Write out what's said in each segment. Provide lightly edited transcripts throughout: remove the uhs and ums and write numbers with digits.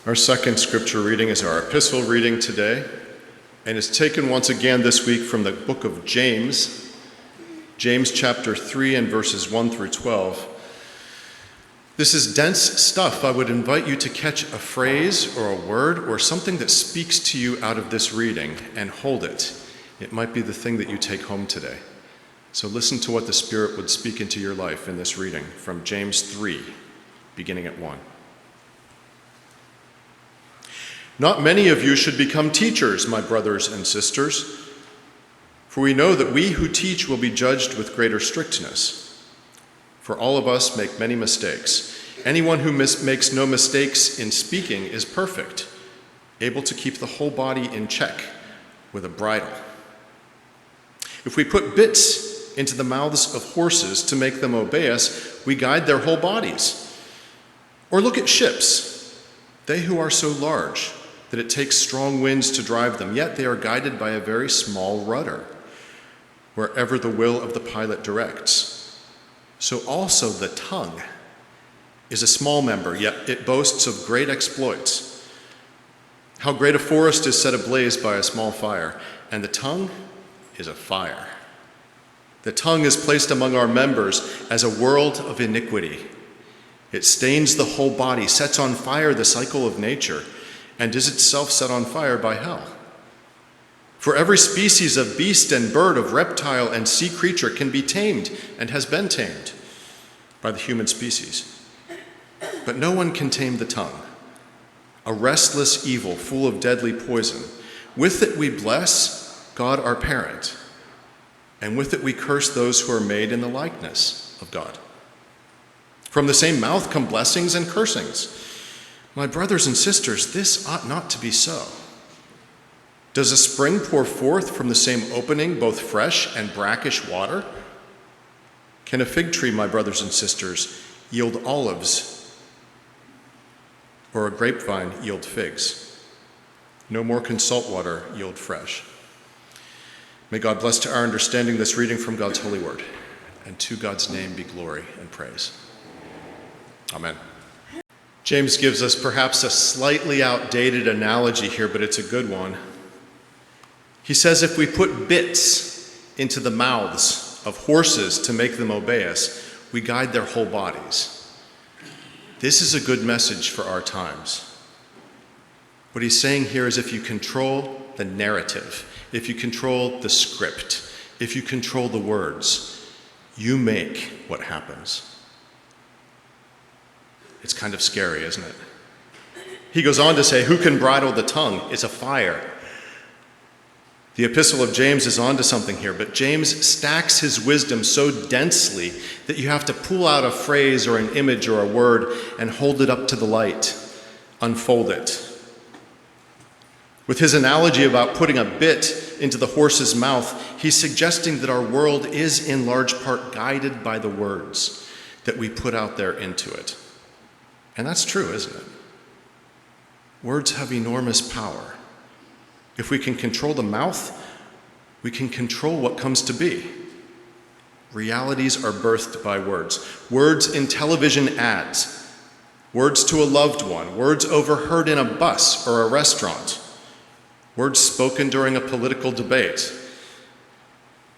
Our second scripture reading is our epistle reading today, and it's taken once again this week from the book of James, James chapter 3 and verses 1 through 12. This is dense stuff. I would invite you to catch a phrase or a word or something that speaks to you out of this reading and hold it. It might be the thing that you take home today. So listen to what the Spirit would speak into your life in this reading from James 3, beginning at 1. Not many of you should become teachers, my brothers and sisters, for we know that we who teach will be judged with greater strictness. For all of us make many mistakes. Anyone who makes no mistakes in speaking is perfect, able to keep the whole body in check with a bridle. If we put bits into the mouths of horses to make them obey us, we guide their whole bodies. Or look at ships, they who are so large that it takes strong winds to drive them, yet they are guided by a very small rudder, wherever the will of the pilot directs. So also the tongue is a small member, yet it boasts of great exploits. How great a forest is set ablaze by a small fire, and the tongue is a fire. The tongue is placed among our members as a world of iniquity. It stains the whole body, sets on fire the cycle of nature, and is itself set on fire by hell. For every species of beast and bird, of reptile and sea creature can be tamed and has been tamed by the human species. But no one can tame the tongue, a restless evil full of deadly poison. With it we bless God our parent, and with it we curse those who are made in the likeness of God. From the same mouth come blessings and cursings. My brothers and sisters, this ought not to be so. Does a spring pour forth from the same opening both fresh and brackish water? Can a fig tree, my brothers and sisters, yield olives, or a grapevine yield figs? No more can salt water yield fresh. May God bless to our understanding this reading from God's holy word, and to God's name be glory and praise. Amen. James gives us perhaps a slightly outdated analogy here, but it's a good one. He says if we put bits into the mouths of horses to make them obey us, we guide their whole bodies. This is a good message for our times. What he's saying here is if you control the narrative, if you control the script, if you control the words, you make what happens. It's kind of scary, isn't it? He goes on to say, who can bridle the tongue? It's a fire. The epistle of James is on to something here, but James stacks his wisdom so densely that you have to pull out a phrase or an image or a word and hold it up to the light, unfold it. With his analogy about putting a bit into the horse's mouth, he's suggesting that our world is in large part guided by the words that we put out there into it. And that's true, isn't it? Words have enormous power. If we can control the mouth, we can control what comes to be. Realities are birthed by words. Words in television ads, words to a loved one, words overheard in a bus or a restaurant, words spoken during a political debate.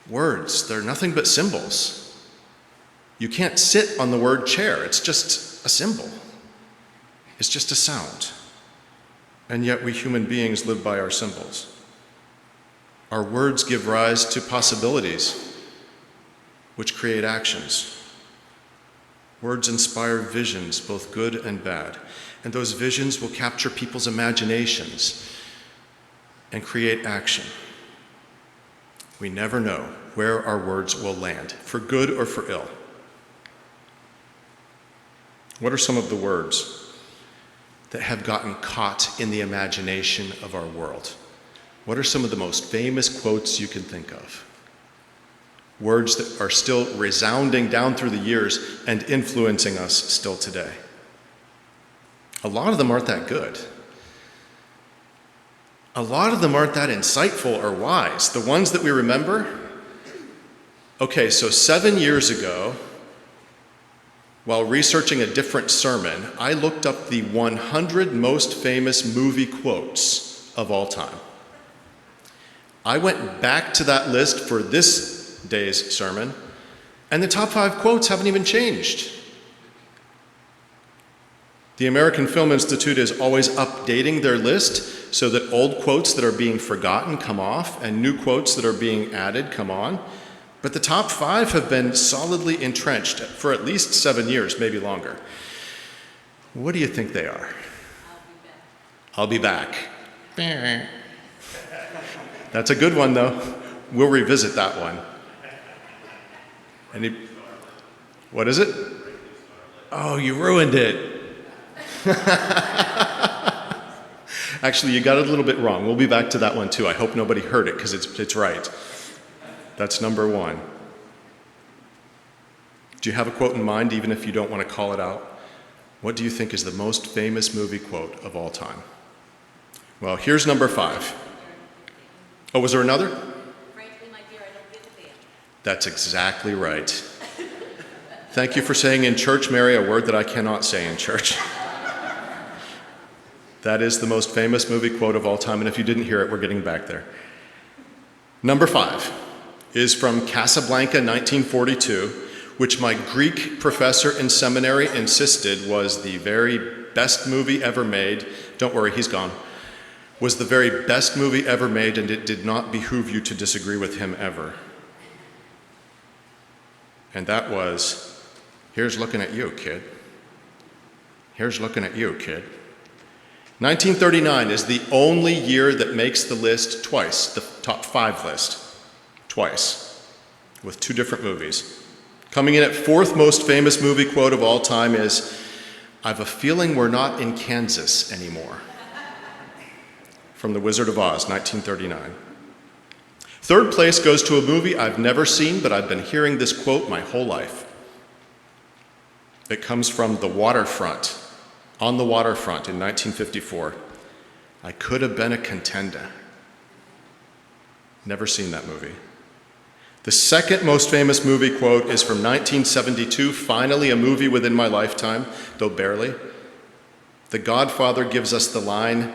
Words, they're nothing but symbols. You can't sit on the word chair. It's just a symbol. It's just a sound. And yet we human beings live by our symbols. Our words give rise to possibilities, which create actions. Words inspire visions, both good and bad. And those visions will capture people's imaginations and create action. We never know where our words will land, for good or for ill. What are some of the words that have gotten caught in the imagination of our world? What are some of the most famous quotes you can think of? Words that are still resounding down through the years and influencing us still today. A lot of them aren't that good. A lot of them aren't that insightful or wise. The ones that we remember, okay, so 7 years ago, while researching a different sermon, I looked up the 100 most famous movie quotes of all time. I went back to that list for this day's sermon, and the top 5 quotes haven't even changed. The American Film Institute is always updating their list so that old quotes that are being forgotten come off and new quotes that are being added come on. But the top 5 have been solidly entrenched for at least 7 years, maybe longer. What do you think they are? I'll be back. That's a good one, though. We'll revisit that one. What is it? Oh, you ruined it. Actually, you got it a little bit wrong. We'll be back to that one, too. I hope nobody heard it, because it's right. That's number 1. Do you have a quote in mind, even if you don't want to call it out? What do you think is the most famous movie quote of all time? Well, here's number 5. Oh, was there another? Frankly, my dear, I don't give a damn. That's exactly right. Thank you for saying in church, Mary, a word that I cannot say in church. That is the most famous movie quote of all time, and if you didn't hear it, we're getting back there. Number 5 is from Casablanca, 1942, which my Greek professor in seminary insisted was the very best movie ever made. Don't worry, he's gone. Was the very best movie ever made, and it did not behoove you to disagree with him ever. And that was, here's looking at you, kid. Here's looking at you, kid. 1939 is the only year that makes the list twice, the top 5 list, twice, with 2 different movies. Coming in at 4th most famous movie quote of all time is, "I've a feeling we're not in Kansas anymore," from The Wizard of Oz, 1939. 3rd place goes to a movie I've never seen, but I've been hearing this quote my whole life. It comes from The Waterfront, On the Waterfront in 1954. "I could have been a contender." Never seen that movie. The 2nd most famous movie quote is from 1972, finally a movie within my lifetime, though barely. The Godfather gives us the line,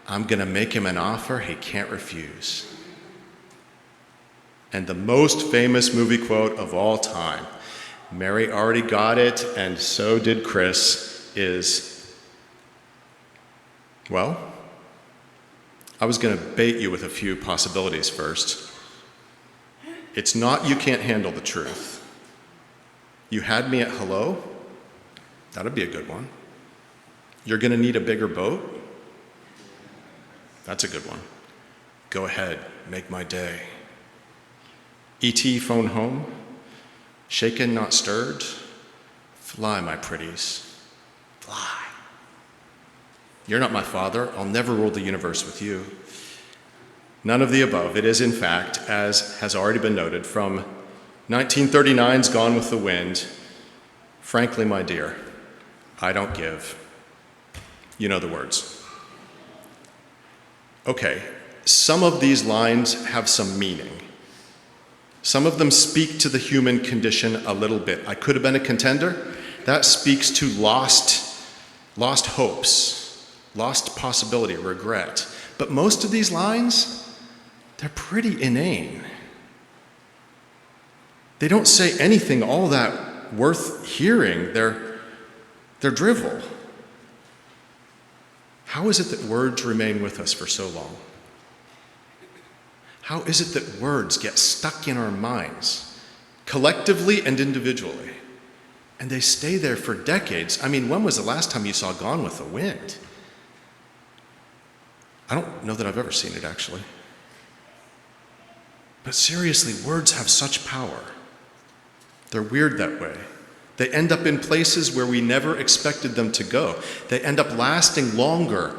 "I'm gonna make him an offer he can't refuse." And the most famous movie quote of all time, Mary already got it, and so did Chris, is, well, I was going to bait you with a few possibilities first. It's not "you can't handle the truth." "You had me at hello"? That'd be a good one. "You're going to need a bigger boat"? That's a good one. "Go ahead, make my day." E.T. phone home? "Shaken, not stirred"? "Fly, my pretties, fly." "You're not my father. I'll never rule the universe with you." None of the above. It is, in fact, as has already been noted, from 1939's Gone with the Wind. "Frankly, my dear, I don't give." You know the words. Okay, some of these lines have some meaning. Some of them speak to the human condition a little bit. "I could have been a contender." That speaks to lost hopes, lost possibility, regret. But most of these lines, they're pretty inane. They don't say anything all that worth hearing. They're drivel. How is it that words remain with us for so long? How is it that words get stuck in our minds, collectively and individually, and they stay there for decades? I mean, when was the last time you saw Gone with the Wind? I don't know that I've ever seen it, actually. But seriously, words have such power. They're weird that way. They end up in places where we never expected them to go. They end up lasting longer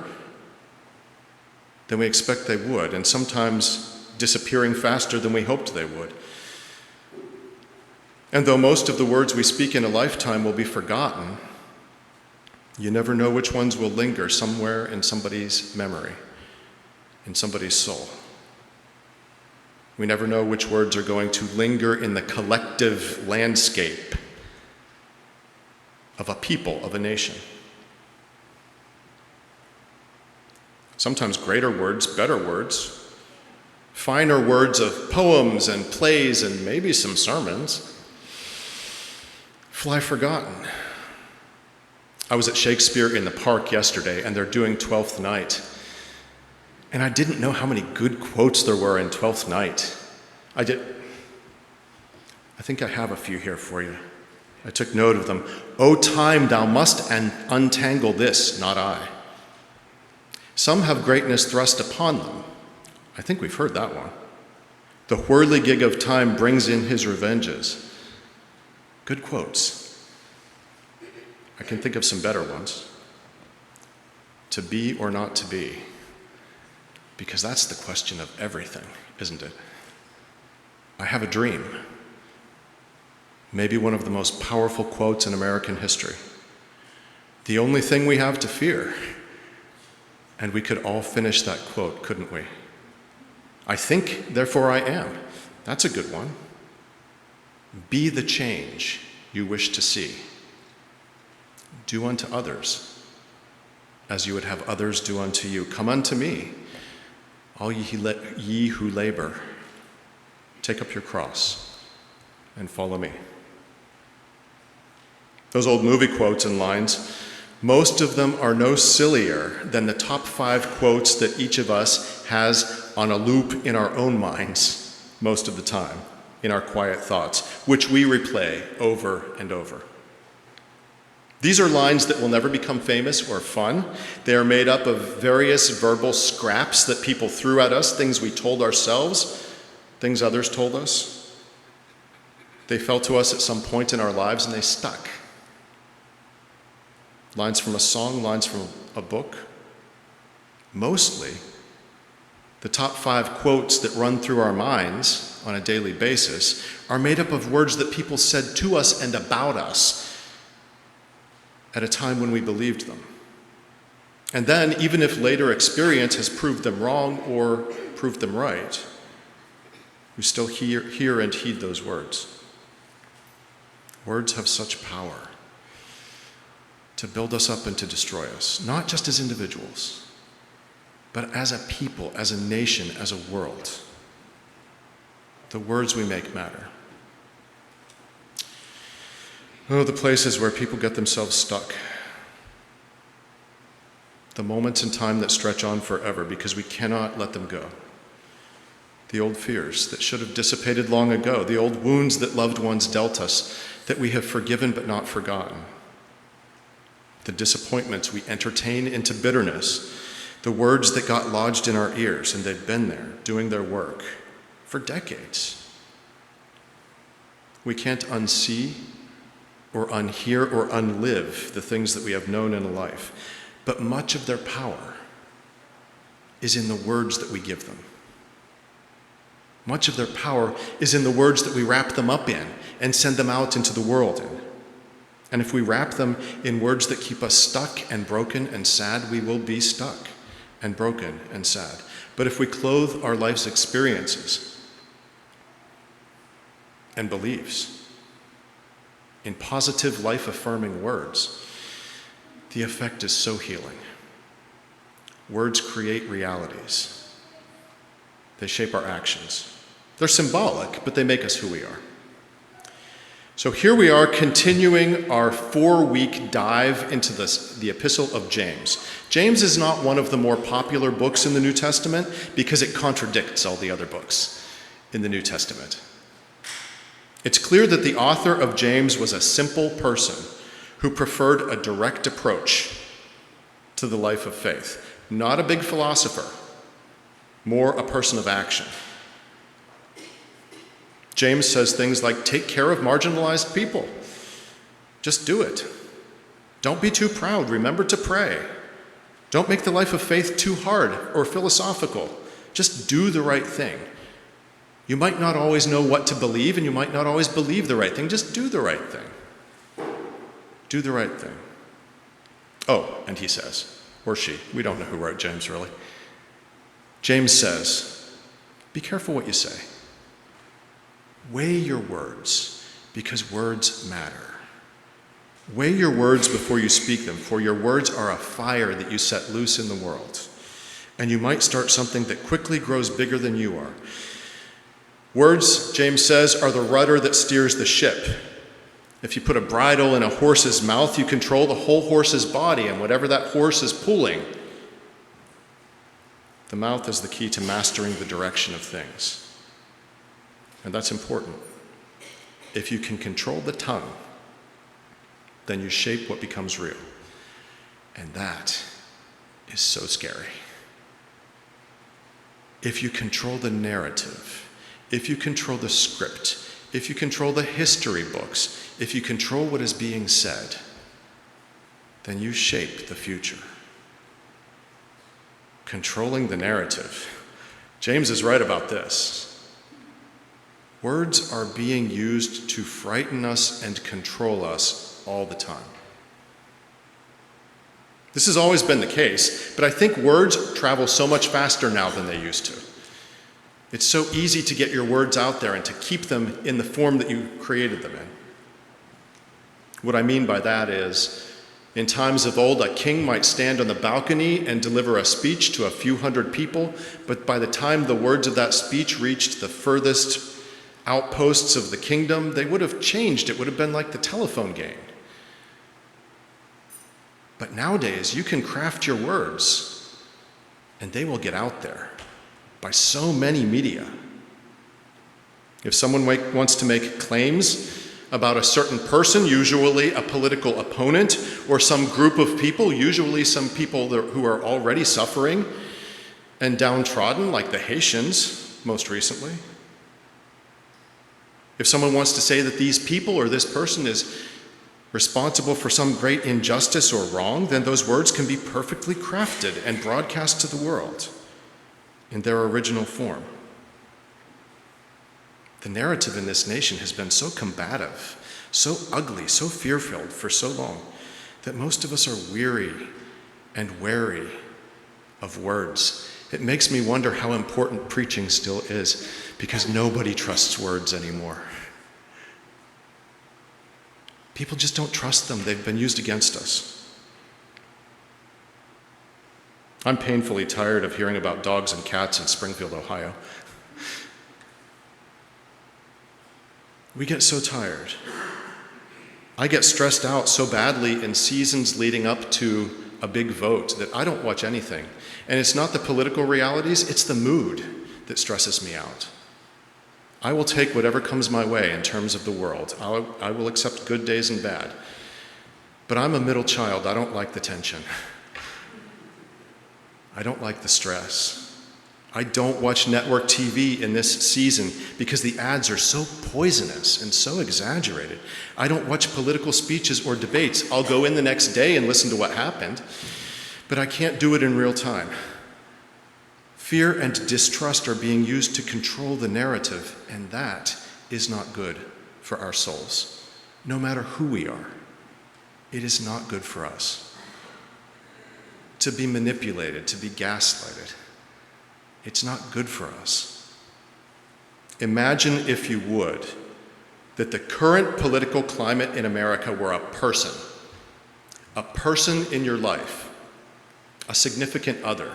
than we expect they would, and sometimes disappearing faster than we hoped they would. And though most of the words we speak in a lifetime will be forgotten, you never know which ones will linger somewhere in somebody's memory, in somebody's soul. We never know which words are going to linger in the collective landscape of a people, of a nation. Sometimes greater words, better words, finer words of poems and plays and maybe some sermons fly forgotten. I was at Shakespeare in the Park yesterday, and they're doing Twelfth Night. And I didn't know how many good quotes there were in Twelfth Night. I think I have a few here for you. I took note of them. "O time, thou must untangle this, not I. Some have greatness thrust upon them." I think we've heard that one. "The whirligig of time brings in his revenges." Good quotes. I can think of some better ones. "To be or not to be," because that's the question of everything, isn't it? "I have a dream." Maybe one of the most powerful quotes in American history. "The only thing we have to fear." And we could all finish that quote, couldn't we? "I think, therefore I am." That's a good one. "Be the change you wish to see. Do unto others as you would have others do unto you. Come unto me, all ye who labor. Take up your cross and follow me." Those old movie quotes and lines, most of them are no sillier than the top 5 quotes that each of us has on a loop in our own minds most of the time, in our quiet thoughts, which we replay over and over. These are lines that will never become famous or fun. They are made up of various verbal scraps that people threw at us, things we told ourselves, things others told us. They fell to us at some point in our lives and they stuck. Lines from a song, lines from a book. Mostly, the top 5 quotes that run through our minds on a daily basis are made up of words that people said to us and about us at a time when we believed them. And then, even if later experience has proved them wrong or proved them right, we still hear and heed those words. Words have such power to build us up and to destroy us, not just as individuals, but as a people, as a nation, as a world. The words we make matter. Oh, the places where people get themselves stuck. The moments in time that stretch on forever because we cannot let them go. The old fears that should have dissipated long ago. The old wounds that loved ones dealt us that we have forgiven but not forgotten. The disappointments we entertain into bitterness. The words that got lodged in our ears and they've been there doing their work for decades. We can't unsee or unhear or unlive the things that we have known in life, but much of their power is in the words that we give them. Much of their power is in the words that we wrap them up in and send them out into the world in. And if we wrap them in words that keep us stuck and broken and sad, we will be stuck and broken and sad. But if we clothe our life's experiences and beliefs in positive, life-affirming words, the effect is so healing. Words create realities. They shape our actions. They're symbolic, but they make us who we are. So here we are continuing our 4-week dive into the Epistle of James. James is not one of the more popular books in the New Testament because it contradicts all the other books in the New Testament. It's clear that the author of James was a simple person who preferred a direct approach to the life of faith. Not a big philosopher, more a person of action. James says things like, take care of marginalized people. Just do it. Don't be too proud. Remember to pray. Don't make the life of faith too hard or philosophical. Just do the right thing. You might not always know what to believe, and you might not always believe the right thing. Just do the right thing. Do the right thing. Oh, and he says, or she, we don't know who wrote James really. James says, be careful what you say. Weigh your words, because words matter. Weigh your words before you speak them, for your words are a fire that you set loose in the world. And you might start something that quickly grows bigger than you are. Words, James says, are the rudder that steers the ship. If you put a bridle in a horse's mouth, you control the whole horse's body, and whatever that horse is pulling, the mouth is the key to mastering the direction of things. And that's important. If you can control the tongue, then you shape what becomes real. And that is so scary. If you control the narrative, if you control the script, if you control the history books, if you control what is being said, then you shape the future. Controlling the narrative. James is right about this. Words are being used to frighten us and control us all the time. This has always been the case, but I think words travel so much faster now than they used to. It's so easy to get your words out there and to keep them in the form that you created them in. What I mean by that is, in times of old, a king might stand on the balcony and deliver a speech to a few hundred people, but by the time the words of that speech reached the furthest outposts of the kingdom, they would have changed. It would have been like the telephone game. But nowadays, you can craft your words, and they will get out there by so many media. If someone wants to make claims about a certain person, usually a political opponent, or some group of people, usually some people who are already suffering and downtrodden, like the Haitians most recently. If someone wants to say that these people or this person is responsible for some great injustice or wrong, then those words can be perfectly crafted and broadcast to the world in their original form. The narrative in this nation has been so combative, so ugly, so fear-filled for so long that most of us are weary and wary of words. It makes me wonder how important preaching still is, because nobody trusts words anymore. People just don't trust them. They've been used against us. I'm painfully tired of hearing about dogs and cats in Springfield, Ohio. We get so tired. I get stressed out so badly in seasons leading up to a big vote that I don't watch anything. And it's not the political realities, it's the mood that stresses me out. I will take whatever comes my way in terms of the world. I will accept good days and bad. But I'm a middle child. I don't like the tension. I don't like the stress. I don't watch network TV in this season because the ads are so poisonous and so exaggerated. I don't watch political speeches or debates. I'll go in the next day and listen to what happened, but I can't do it in real time. Fear and distrust are being used to control the narrative, and that is not good for our souls. No matter who we are, it is not good for us. To be manipulated, to be gaslighted, it's not good for us. Imagine, if you would, that the current political climate in America were a person in your life, a significant other,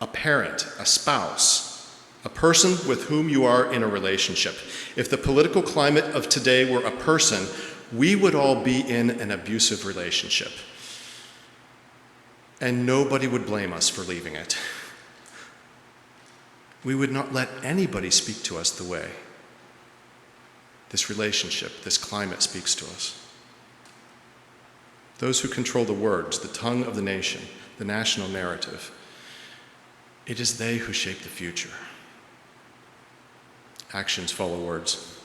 a parent, a spouse, a person with whom you are in a relationship. If the political climate of today were a person, we would all be in an abusive relationship. And nobody would blame us for leaving it. We would not let anybody speak to us the way this relationship, this climate speaks to us. Those who control the words, the tongue of the nation, the national narrative, it is they who shape the future. Actions follow words.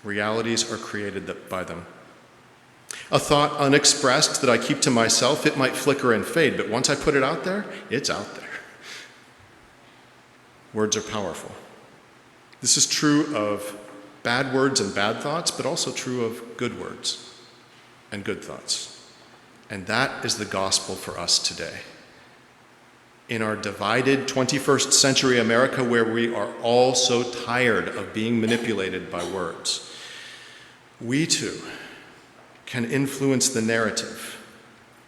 Realities are created by them. A thought unexpressed that I keep to myself, it might flicker and fade, but once I put it out there, it's out there. Words are powerful. This is true of bad words and bad thoughts, but also true of good words and good thoughts. And that is the gospel for us today. In our divided 21st century America, where we are all so tired of being manipulated by words, we too can influence the narrative,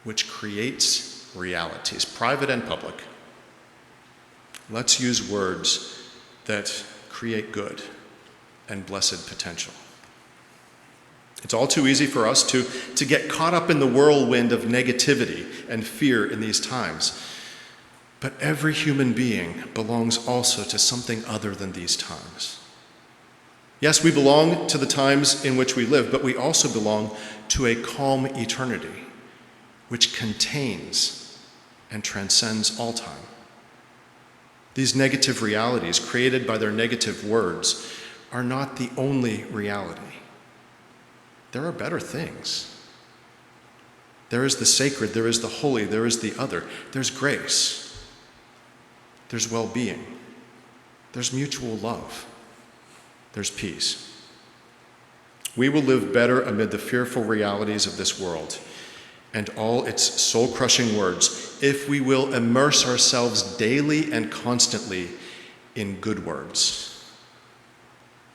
which creates realities, private and public. Let's use words that create good and blessed potential. It's all too easy for us to get caught up in the whirlwind of negativity and fear in these times. But every human being belongs also to something other than these times. Yes, we belong to the times in which we live, but we also belong to a calm eternity, which contains and transcends all time. These negative realities created by their negative words are not the only reality. There are better things. There is the sacred, there is the holy, there is the other. There's grace. There's well-being. There's mutual love. There's peace. We will live better amid the fearful realities of this world and all its soul-crushing words if we will immerse ourselves daily and constantly in good words.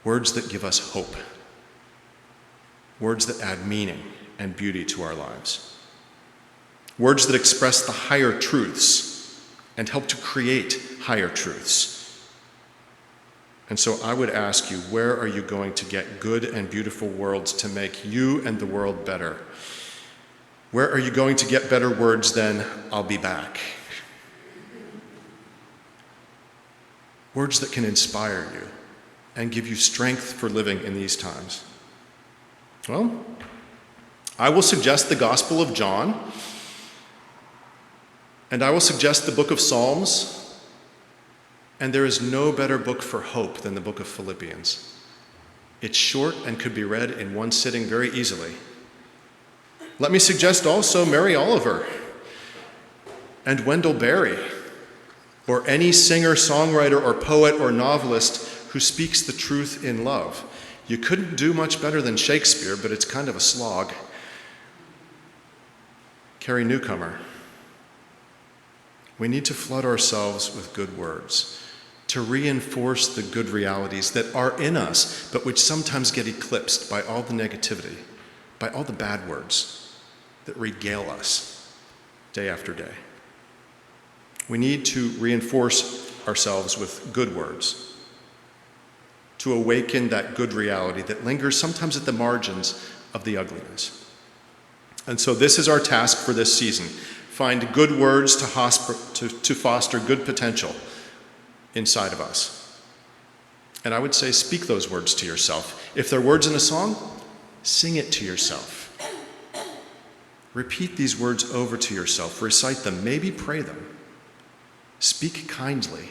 Words that give us hope. Words that add meaning and beauty to our lives. Words that express the higher truths and help to create higher truths. And so I would ask you, where are you going to get good and beautiful words to make you and the world better? Where are you going to get better words than, "I'll be back"? Words that can inspire you and give you strength for living in these times. Well, I will suggest the Gospel of John, and I will suggest the book of Psalms, and there is no better book for hope than the book of Philippians. It's short and could be read in one sitting very easily. Let me suggest also Mary Oliver and Wendell Berry, or any singer, songwriter, or poet, or novelist who speaks the truth in love. You couldn't do much better than Shakespeare, but it's kind of a slog. Carrie Newcomer. We need to flood ourselves with good words to reinforce the good realities that are in us, but which sometimes get eclipsed by all the negativity, by all the bad words that regale us day after day. We need to reinforce ourselves with good words to awaken that good reality that lingers sometimes at the margins of the ugliness. And so this is our task for this season. Find good words to foster good potential inside of us. And I would say speak those words to yourself. If they're words in a song, sing it to yourself. Repeat these words over to yourself. Recite them. Maybe pray them. Speak kindly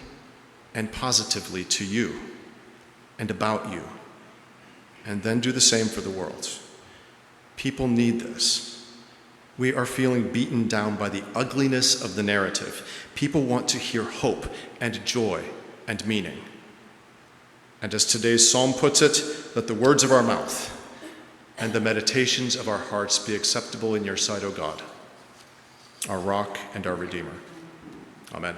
and positively to you and about you. And then do the same for the world. People need this. We are feeling beaten down by the ugliness of the narrative. People want to hear hope and joy and meaning. And as today's psalm puts it, let the words of our mouth and the meditations of our hearts be acceptable in your sight, O God, our rock and our Redeemer. Amen.